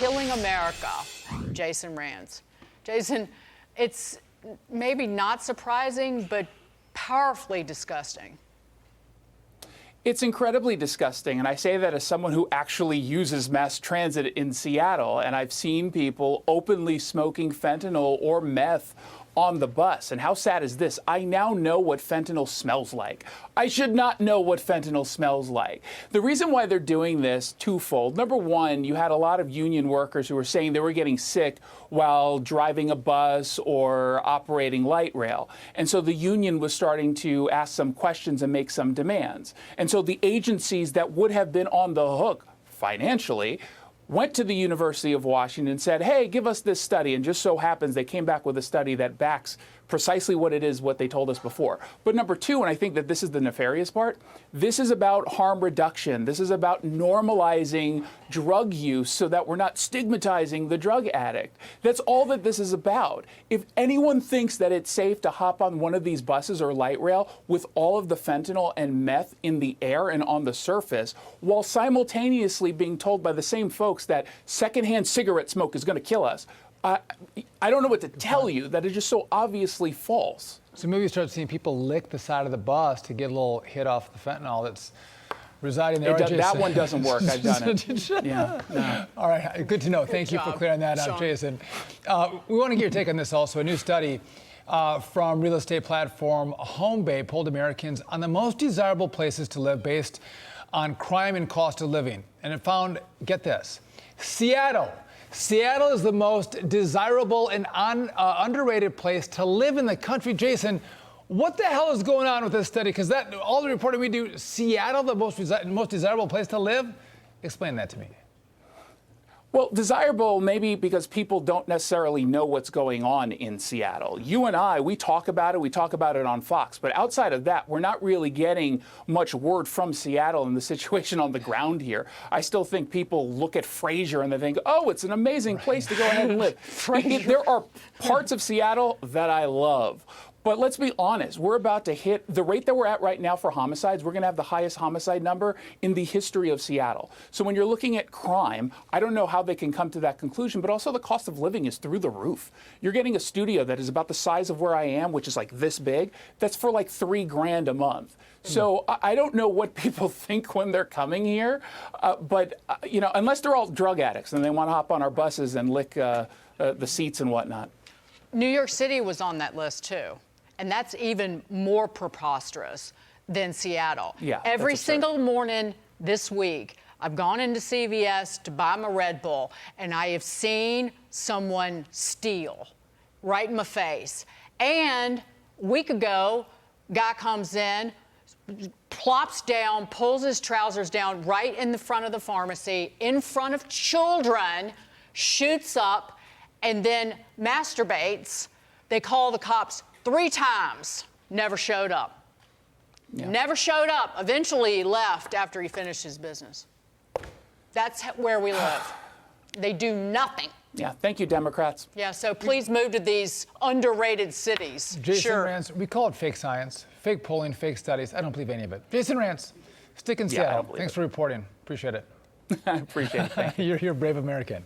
killing America. Jason Rantz. Jason, it's maybe not surprising, but powerfully disgusting. It's incredibly disgusting, and I say that as someone who actually uses mass transit in Seattle, and I've seen people openly smoking fentanyl or meth on the bus. And how sad is this? I now know what fentanyl smells like. I should not know what fentanyl smells like. The reason why they're doing this twofold. Number one, you had a lot of union workers who were saying they were getting sick while driving a bus or operating light rail. And so the union was starting to ask some questions and make some demands. And so the agencies that would have been on the hook financially went to the University of Washington and said, hey, give us this study. And just so happens they came back with a study that backs precisely what it is, what they told us before. But number two, and I think that this is the nefarious part, this is about harm reduction. This is about normalizing drug use so that we're not stigmatizing the drug addict. That's all that this is about. If anyone thinks that it's safe to hop on one of these buses or light rail with all of the fentanyl and meth in the air and on the surface, while simultaneously being told by the same folks that secondhand cigarette smoke is going to kill us, I don't know what to tell you. That is just so obviously false. So maybe you start seeing people lick the side of the bus to get a little hit off the fentanyl that's residing there. That one doesn't work. I've done it. Yeah. No. All right. Good to know. Thank you for clearing that up, Jason. We want to get your take on this also. A new study from real estate platform HomeBay polled Americans on the most desirable places to live based on crime and cost of living. And it found, get this, Seattle. Seattle is the most desirable and underrated place to live in the country. Jason, what the hell is going on with this study? Because all the reporting we do, Seattle, the most desirable place to live? Explain that to me. Well, desirable maybe because people don't necessarily know what's going on in Seattle. You and I, we talk about it on Fox, but outside of that, we're not really getting much word from Seattle and the situation on the ground here. I still think people look at Fraser and they think, oh, it's an amazing place to go ahead and live. There are parts of Seattle that I love. But let's be honest, we're about to hit the rate that we're at right now for homicides. We're going to have the highest homicide number in the history of Seattle. So when you're looking at crime, I don't know how they can come to that conclusion, but also the cost of living is through the roof. You're getting a studio that is about the size of where I am, which is like this big. That's for like $3,000 a month. So I don't know what people think when they're coming here, but you know, unless they're all drug addicts and they want to hop on our buses and lick the seats and whatnot. New York City was on that list too. And that's even more preposterous than Seattle. Yeah, every single morning this week, I've gone into CVS to buy my Red Bull, and I have seen someone steal right in my face. And a week ago, guy comes in, plops down, pulls his trousers down right in the front of the pharmacy, in front of children, shoots up, and then masturbates. They call the cops 3 times, never showed up. Yeah. Never showed up. Eventually he left after he finished his business. That's where we live. They do nothing. Yeah, thank you, Democrats. Yeah, so please move to these underrated cities. Jason Rantz, we call it fake science, fake polling, fake studies. I don't believe any of it. Jason Rantz, stick in Seattle. Thanks for reporting. Appreciate it. I appreciate it. Thank you. You're a brave American.